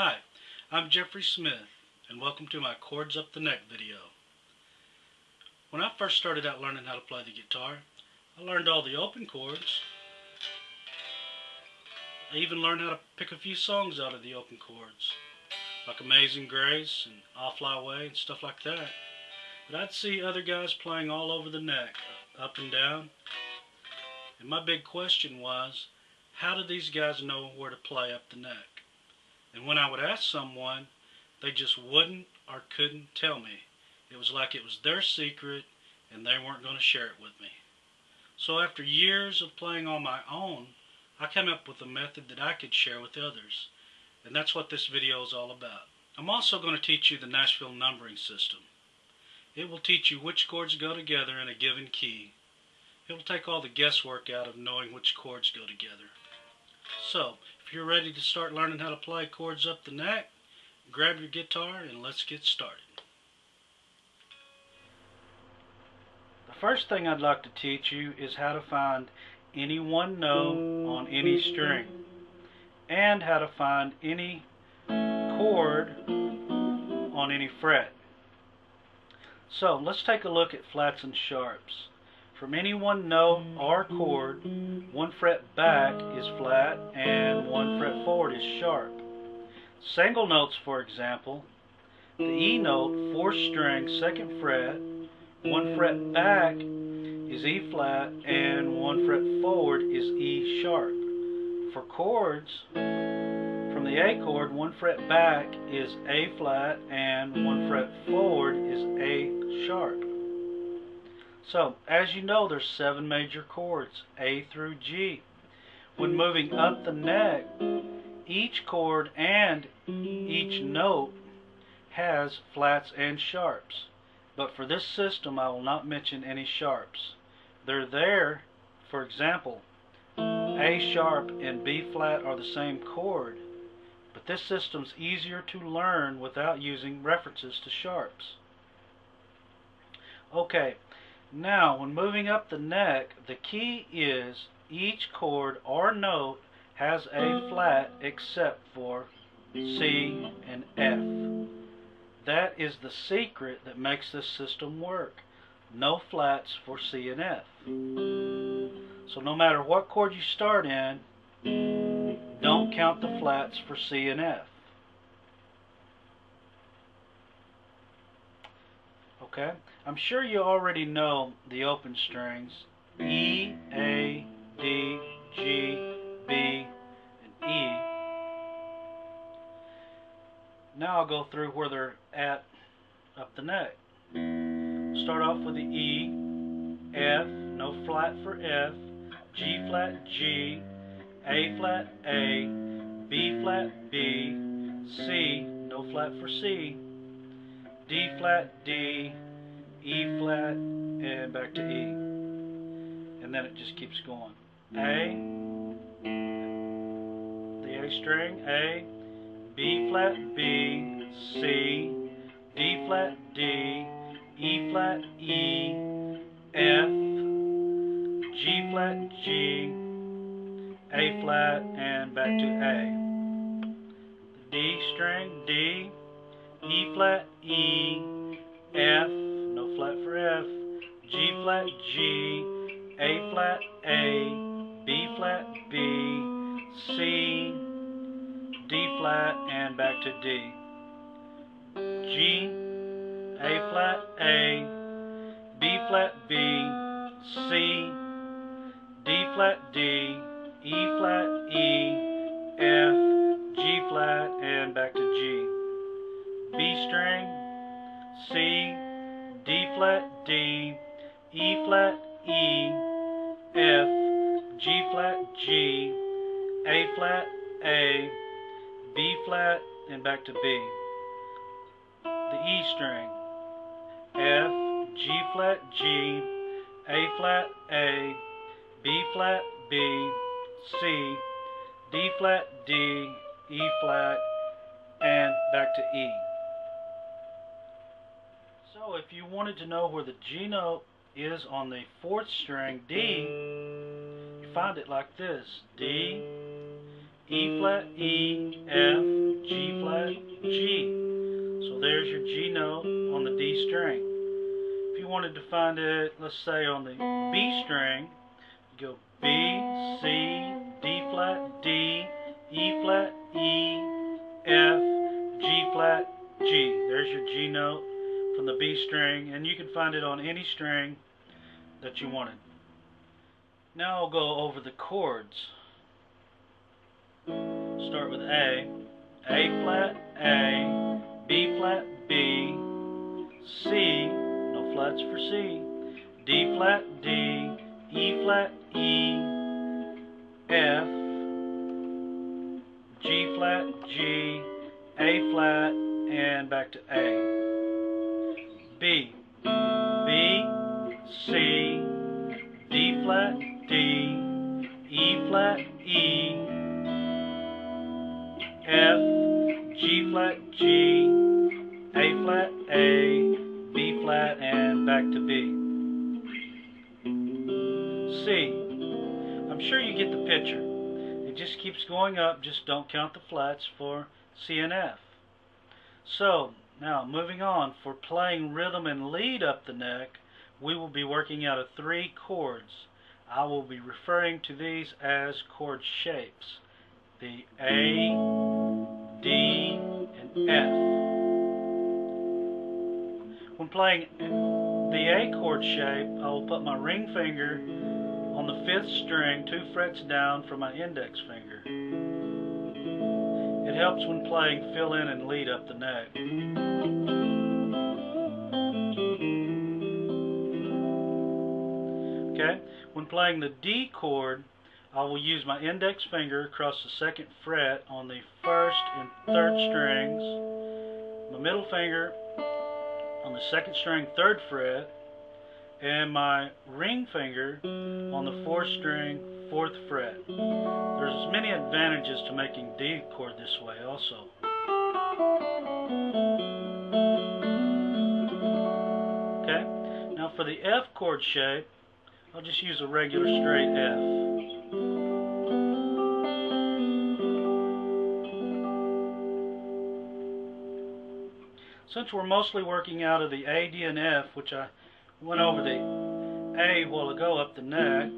Hi, I'm Jeffrey Smith, and welcome to my Chords Up the Neck video. When I first started out learning how to play the guitar, I learned all the open chords. I even learned how to pick a few songs out of the open chords, like Amazing Grace and I'll Fly Away and stuff like that. But I'd see other guys playing all over the neck, up and down, and my big question was, how do these guys know where to play up the neck? And when I would ask someone, they just wouldn't or couldn't tell me. It was like it was their secret and they weren't going to share it with me. So after years of playing on my own, I came up with a method that I could share with others. And that's what this video is all about. I'm also going to teach you the Nashville numbering system. It will teach you which chords go together in a given key. It will take all the guesswork out of knowing which chords go together. So, if you're ready to start learning how to play chords up the neck, grab your guitar and let's get started. The first thing I'd like to teach you is how to find any one note on any string and how to find any chord on any fret. So, let's take a look at flats and sharps. From any one note or chord, one fret back is flat and one fret forward is sharp. Single notes, for example, the E note, 4th string, 2nd fret, one fret back is E flat and one fret forward is E sharp. For chords, from the A chord, one fret back is A flat and one fret forward is A sharp. So, as you know, there's 7 major chords, A through G. When moving up the neck, each chord and each note has flats and sharps. But for this system, I will not mention any sharps. They're there, for example, A sharp and B flat are the same chord, but this system's easier to learn without using references to sharps. Okay. Now, when moving up the neck, the key is each chord or note has a flat except for C and F. That is the secret that makes this system work. No flats for C and F. So no matter what chord you start in, don't count the flats for C and F. Okay? I'm sure you already know the open strings E, A, D, G, B, and E. Now I'll go through where they're at up the neck. Start off with the E, F, no flat for F, G flat G, A flat A, B flat B, C, no flat for C, D flat D, E flat, and back to E. And then it just keeps going. A, the A string, A, B flat B, C, D flat D, E flat E, F, G flat G, A flat, and back to A. The D string, D, E flat E, F, no flat for F, G flat G, A flat A, B flat B, C, D flat, and back to D. G, A flat A, B flat B, C, D flat D, E flat E, F, G flat, and back to G. B string, C, D flat D, E flat E, F, G flat G, A flat A, B flat, and back to B. The E string, F, G flat G, A flat A, B flat B, C, D flat D, E flat, and back to E. So if you wanted to know where the G note is on the 4th string, D, you find it like this. D, E flat E, F, G flat G note on the D string. If you wanted to find it, let's say on the B string, go B, C, D flat, D, E flat, E, F, G flat, G. There's your G note from the B string, and you can find it on any string that you wanted. Now I'll go over the chords. Start with A flat, A, B flat, B, C, no flats for C, D flat, D, E flat, E, F, G flat, G, A flat, and back to A. B, B, C, D flat, D, E flat, E, F, G flat, G, A flat, A, B flat, and back to B. C. I'm sure you get the picture. It just keeps going up, just don't count the flats for C and F. So, now moving on, for playing rhythm and lead up the neck, we will be working out of 3 chords. I will be referring to these as chord shapes. The A, D, and F. When playing the A chord shape, I will put my ring finger on the 5th string 2 frets down from my index finger. It helps when playing fill in and lead up the neck. Okay, when playing the D chord, I will use my index finger across the 2nd fret on the 1st and 3rd strings, my middle finger on the 2nd string 3rd fret, and my ring finger on the 4th string 4th fret. There's many advantages to making D chord this way also. Okay, now for the F chord shape, I'll just use a regular straight F. Since we're mostly working out of the A, D, and F, which I went over the A a while ago up the neck,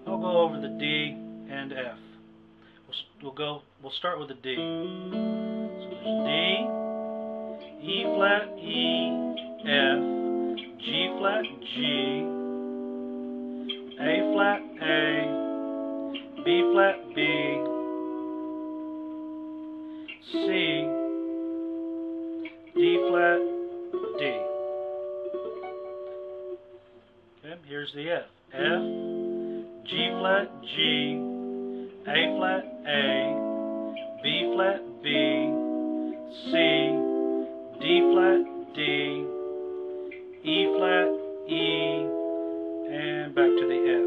I'll go over the D and F. We'll start with the D. So there's D, E flat, E, F, G flat, G, A flat, A, B flat, B, C, D flat, D. Okay, here's the F. F, G flat, G, A flat, A, B flat, B, C, D flat, D, E flat, E, and back to the F.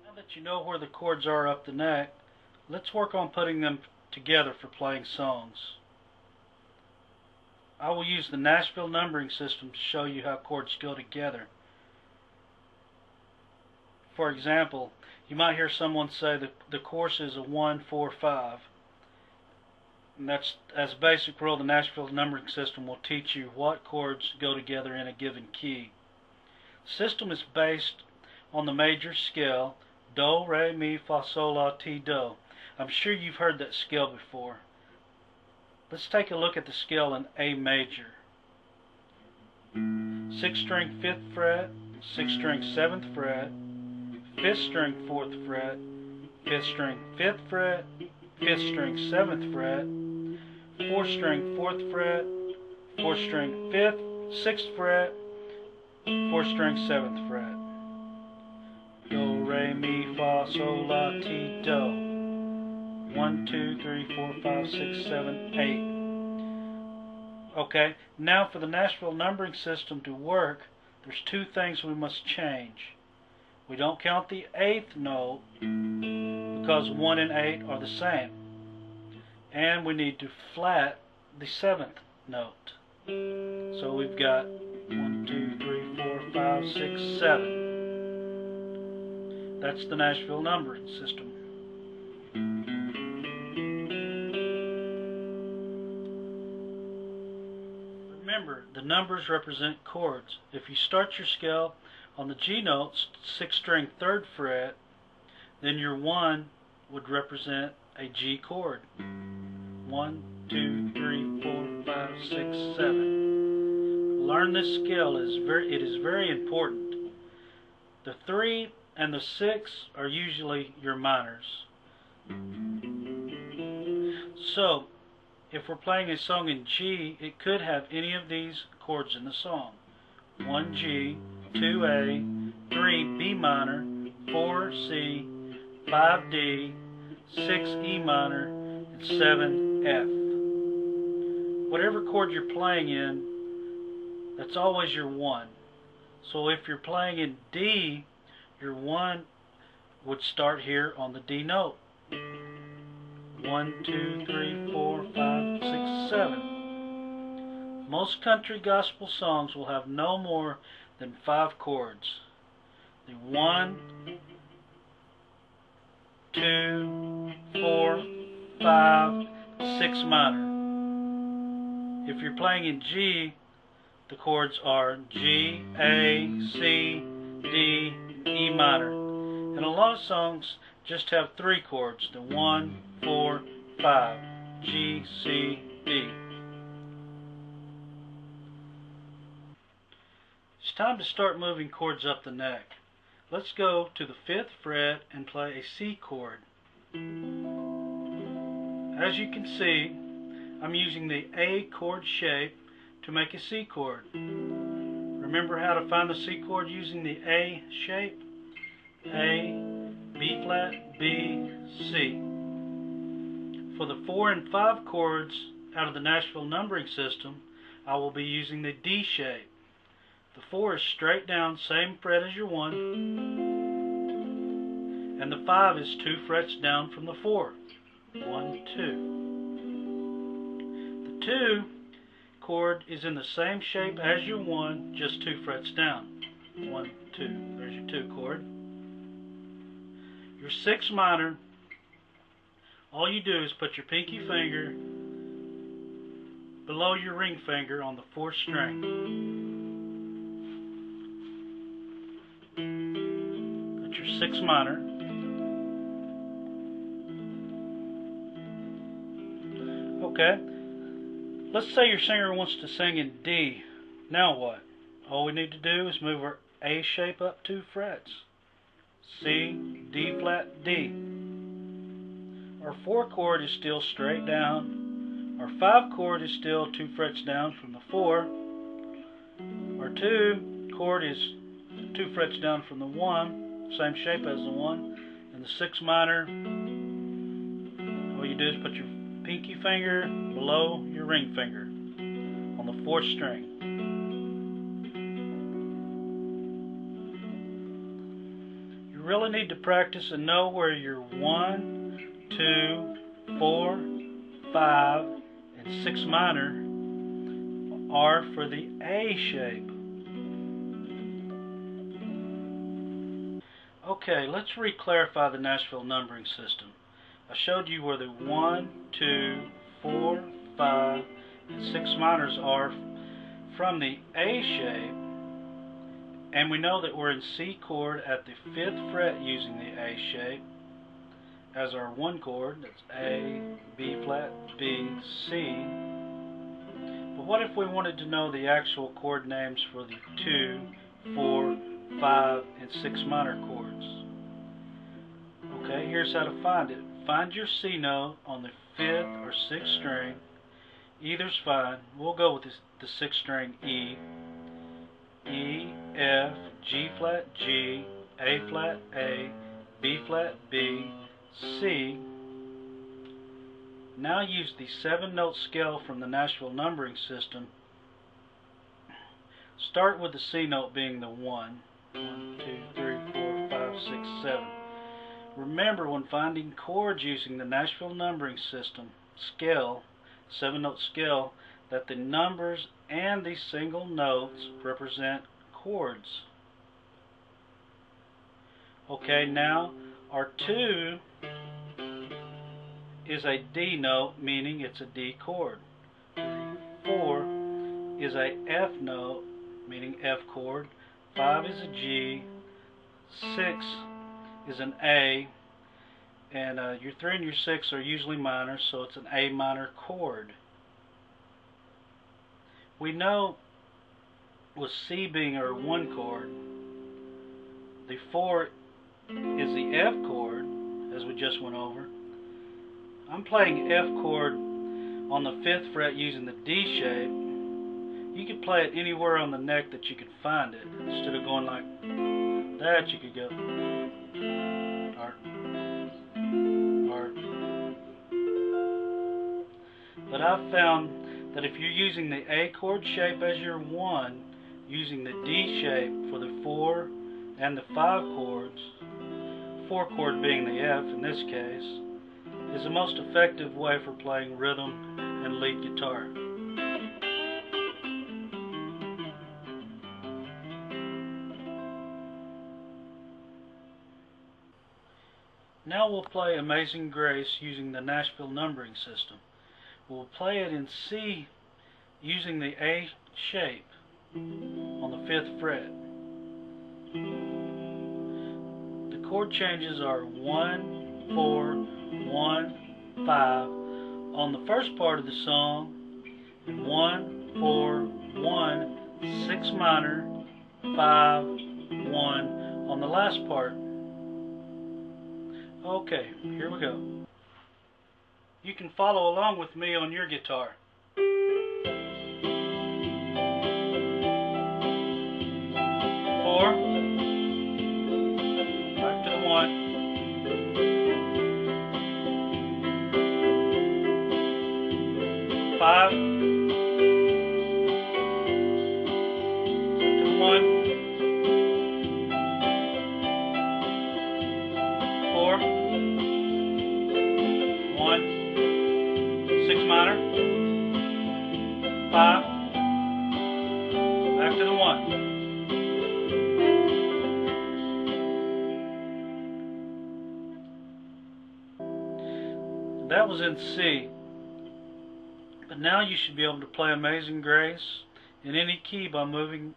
Now that you know where the chords are up the neck, let's work on putting them together for playing songs. I will use the Nashville numbering system to show you how chords go together. For example, you might hear someone say that the chorus is a 1, 4, 5. And that's, as a basic rule, the Nashville numbering system will teach you what chords go together in a given key. The system is based on the major scale, Do, Re, Mi, Fa, Sol, La, Ti, Do. I'm sure you've heard that scale before. Let's take a look at the scale in A major. 6th string 5th fret, 6th string 7th fret, 5th string 4th fret, 5th string 5th fret, 5th string 7th fret, 4th string 4th fret, 4th string 5th, 6th fret, 4th string 7th fret. Do, Re, Mi, Fa, Sol, La, Ti, Do. 1, 2, 3, 4, 5, 6, 7, 8. Okay, now for the Nashville numbering system to work, there's 2 things we must change. We don't count the 8th note because 1 and 8 are the same. And we need to flat the 7th note. So we've got 1, 2, 3, 4, 5, 6, 7. That's the Nashville numbering system. Remember, the numbers represent chords. If you start your scale on the G notes, 6th string 3rd fret, then your 1 would represent a G chord. 1, 2, 3, 4, 5, 6, 7. Learn this scale. It is very important. The 3 and the 6 are usually your minors. So, if we're playing a song in G, it could have any of these chords in the song. 1 G, 2 A, 3 B minor, 4 C, 5 D, 6 E minor, and 7 F. Whatever chord you're playing in, that's always your 1. So if you're playing in D, your 1 would start here on the D note. 1, 2, 3, 4, 5, 6, 7. Most country gospel songs will have no more than 5 chords. The 1, 2, 4, 5, 6 minor. If you're playing in G, the chords are G, A, C, D, E minor. And a lot of songs just have 3 chords, the 1, 4, 5, G, C, D. It's time to start moving chords up the neck. Let's go to the 5th fret and play a C chord. As you can see, I'm using the A chord shape to make a C chord. Remember how to find the C chord using the A shape? A, B flat, B, C. For the 4 and 5 chords out of the Nashville numbering system, I will be using the D shape. The 4 is straight down, same fret as your 1, and the 5 is 2 frets down from the 4. 1, 2. The 2 chord is in the same shape as your 1, just 2 frets down. 1, 2. There's your 2 chord. Your 6 minor, all you do is put your pinky finger below your ring finger on the 4th string. That's your 6 minor. Okay, let's say your singer wants to sing in D. Now what? All we need to do is move our A shape up 2 frets. C, D flat, D. Our 4 chord is still straight down. Our 5 chord is still 2 frets down from the 4. Our 2 chord is 2 frets down from the 1, same shape as the 1. And the 6 minor, all you do is put your pinky finger below your ring finger on the 4th string. You really need to practice and know where your 1, 2, 4, 5, and 6 minor are for the A shape. Okay, let's re-clarify the Nashville numbering system. I showed you where the 1, 2, 4, 5, and 6 minors are from the A shape, and we know that we're in C chord at the 5th fret using the A shape as our 1 chord. That's A, B flat, B, C. But what if we wanted to know the actual chord names for the 2, 4, 5, and 6 minor chords? Okay, here's how to find it. Find your C note on the 5th or 6th string. Either's fine. We'll go with the 6th string E. E, F, G flat, G, A flat, A, B flat, B, C. Now use the 7-note scale from the Nashville numbering system. Start with the C note being the 1. 1, 2, 3, 4, 5, 6, 7. Remember, when finding chords using the Nashville numbering system scale, 7-note scale, that the numbers and the single notes represent chords. Okay, now our 2 is a D note, meaning it's a D chord. 4 is a F note, meaning F chord, 5 is a G, 6 is an A, and your 3 and your 6 are usually minor, so it's an A minor chord. We know with C being our 1 chord, the 4 is the F chord, as we just went over. I'm playing F chord on the 5th fret using the D shape. You could play it anywhere on the neck that you could find it. Instead of going like that, you could go or. But I've found that if you're using the A chord shape as your 1, using the D shape for the 4 and the 5 chords, 4 chord being the F in this case, is the most effective way for playing rhythm and lead guitar. Now we'll play Amazing Grace using the Nashville numbering system. We'll play it in C using the A shape on the 5th fret. The chord changes are 1, 4, 1, 5 on the first part of the song, and 1, 4, 1, 6 minor, 5, 1 on the last part. Okay, here we go. You can follow along with me on your guitar. 4, back to the 1, 5, back to the 1, 4, 1, 6 minor, 5, back to the 1. That was in C. But now you should be able to play Amazing Grace in any key by moving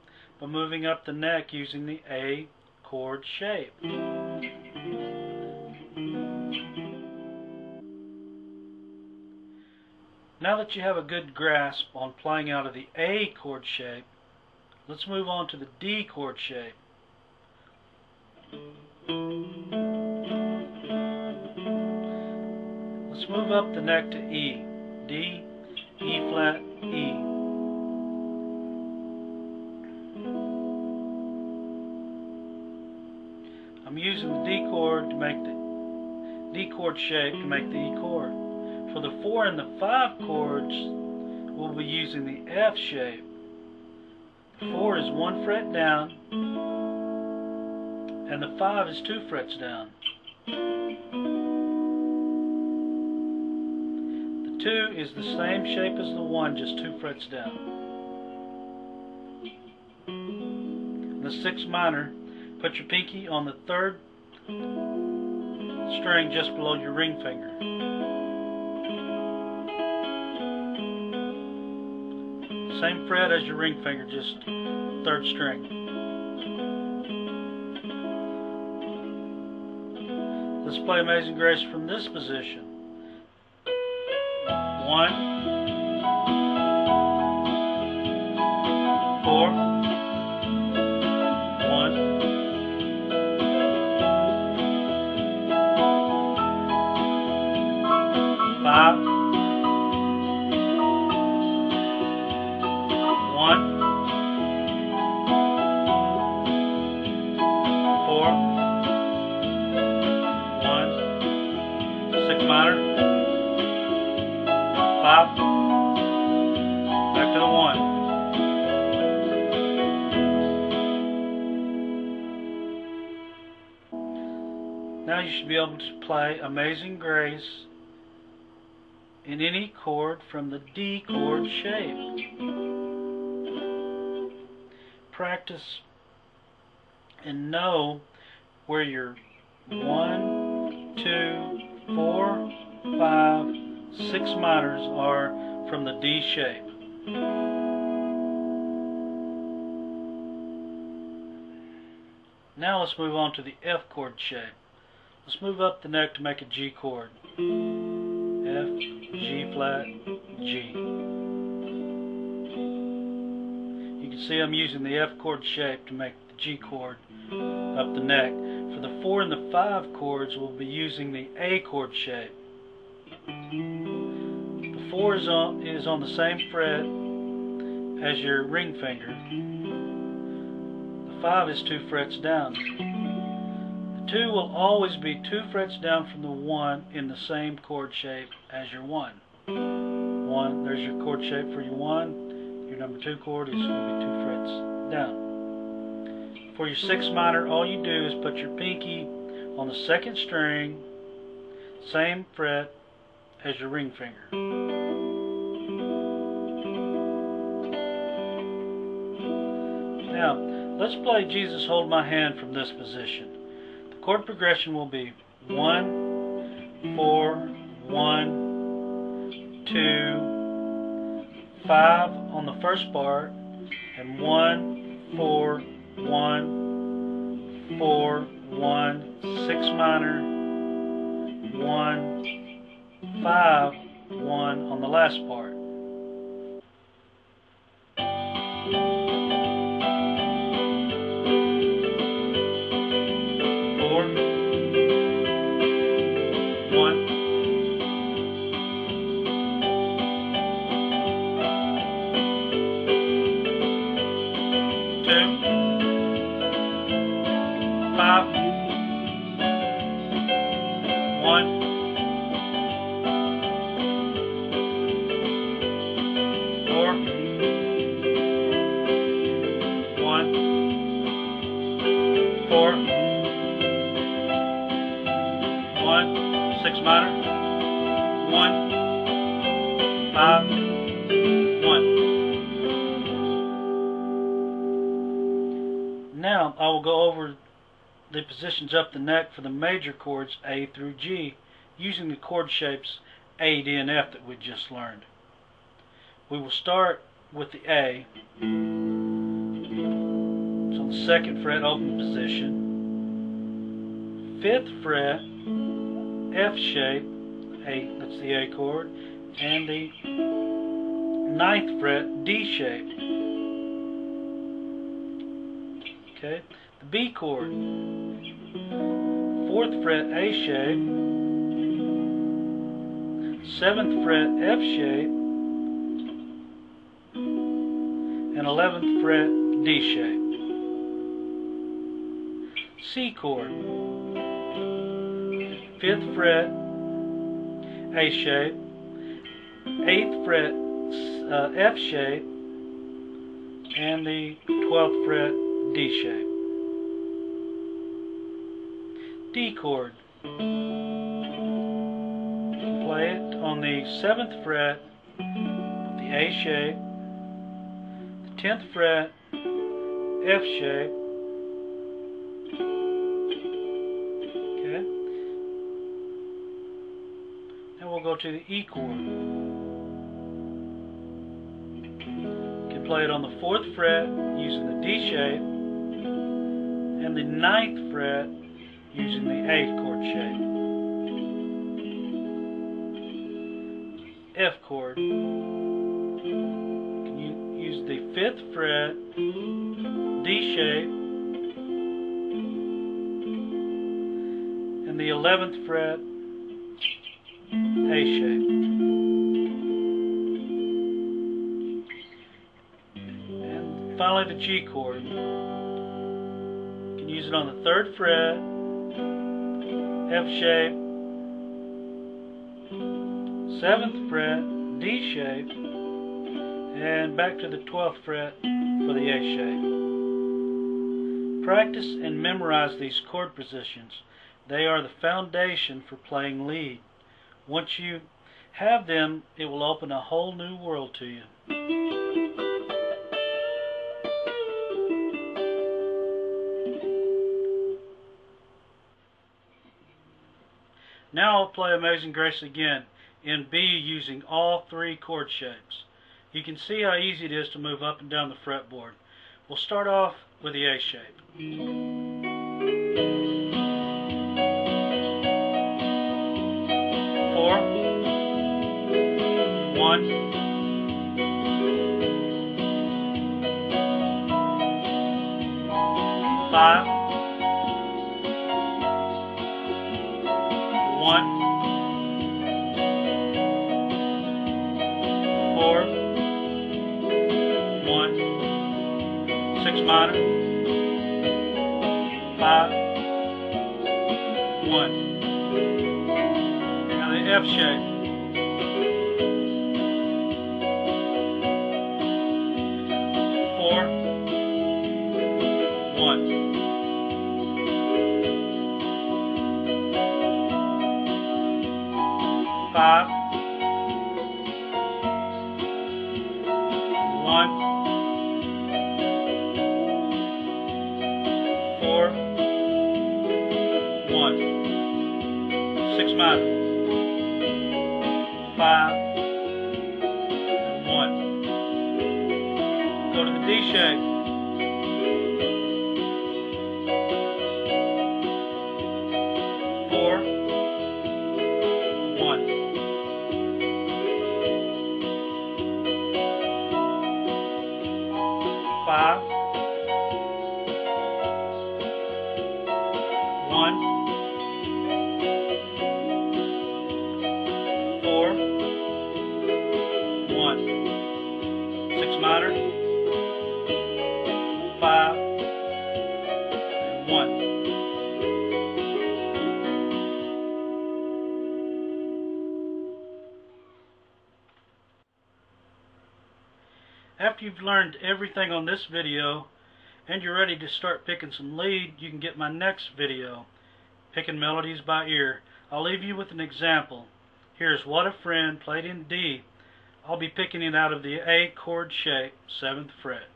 up the neck using the A chord shape. Now that you have a good grasp on playing out of the A chord shape, let's move on to the D chord shape. Let's move up the neck to E. D, E flat, E. I'm using the D chord to make the D chord shape to make the E chord. For the 4 and the 5 chords, we'll be using the F shape. The 4 is 1 fret down, and the 5 is 2 frets down. The 2 is the same shape as the 1, just 2 frets down. And the 6 minor, put your pinky on the 3rd string just below your ring finger. Same fret as your ring finger, just 3rd string. Let's play Amazing Grace from this position. 1, 4, 1, 5, 1, 4, 1, 6 minor, 5, back to the 1. Now you should be able to play Amazing Grace in any chord from the D chord shape. Practice and know where your 1, 2, 4, 5, 6 minors are from the D shape. Now let's move on to the F chord shape. Let's move up the neck to make a G chord. F, G flat, G. You can see I'm using the F chord shape to make the G chord up the neck. For the 4 and the 5 chords, we'll be using the A chord shape. The 4 is on the same fret as your ring finger. The 5 is 2 frets down. The 2 will always be 2 frets down from the 1 in the same chord shape as your 1. 1, there's your chord shape for your 1. Your number 2 chord is going to be 2 frets down. For your 6 minor, all you do is put your pinky on the 2nd string, same fret as your ring finger. Now, let's play Jesus Hold My Hand from this position. The chord progression will be 1, 4, 1, 2, 5 on the first part, and 1, 4, 1, 4, 1, 6 minor, 1, 5, 1 on the last part. Now I will go over the positions up the neck for the major chords A through G using the chord shapes A, D, and F that we just learned. We will start with the A. It's on the 2nd fret, open position. 5th fret, F shape, A, that's the A chord, and the 9th fret, D shape. Okay, the B chord, 4th fret, A shape, 7th fret, F shape, and 11th fret, D shape. C chord, 5th fret, A shape, 8th fret, F shape, and the 12th fret, D shape. D chord. Play it on the 7th fret, the A shape, the 10th fret, F shape. Okay. Now we'll go to the E chord. You can play it on the 4th fret using the D shape, and the 9th fret using the A chord shape. F chord. You can use the 5th fret, D shape, and the 11th fret, A shape. And finally the G chord. Use it on the 3rd fret, F shape, 7th fret, D shape, and back to the 12th fret for the A shape. Practice and memorize these chord positions. They are the foundation for playing lead. Once you have them, it will open a whole new world to you. Now I'll play Amazing Grace again in B using all 3 chord shapes. You can see how easy it is to move up and down the fretboard. We'll start off with the A shape. 1, 5, 1, 4, 1, 6 minor, 5, 1. Now the F shape. 4, 1. 5, 1, 4, 1, 6 minor, 5, and 1. Go to the D shape. 4, 1. 5, 1, 4, 1, 6 minor, 5, and 1. After you've learned everything on this video and you're ready to start picking some lead, you can get my next video, Picking Melodies by Ear. I'll leave you with an example. Here's What a Friend played in D. I'll be picking it out of the A chord shape, 7th fret.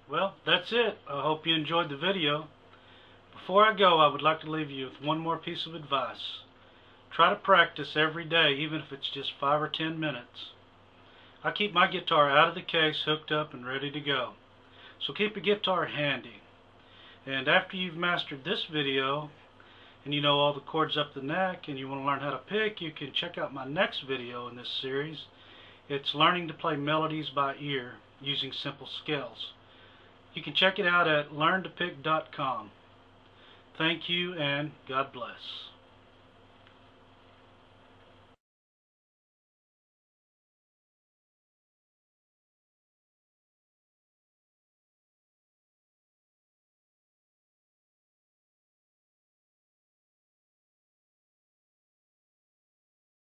Well, that's it. I hope you enjoyed the video. Before I go, I would like to leave you with one more piece of advice. Try to practice every day, even if it's just 5 or 10 minutes. I keep my guitar out of the case, hooked up and ready to go. So keep a guitar handy. And after you've mastered this video, and you know all the chords up the neck, and you want to learn how to pick, you can check out my next video in this series. It's learning to play melodies by ear using simple scales. You can check it out at learntopick.com. Thank you and God bless.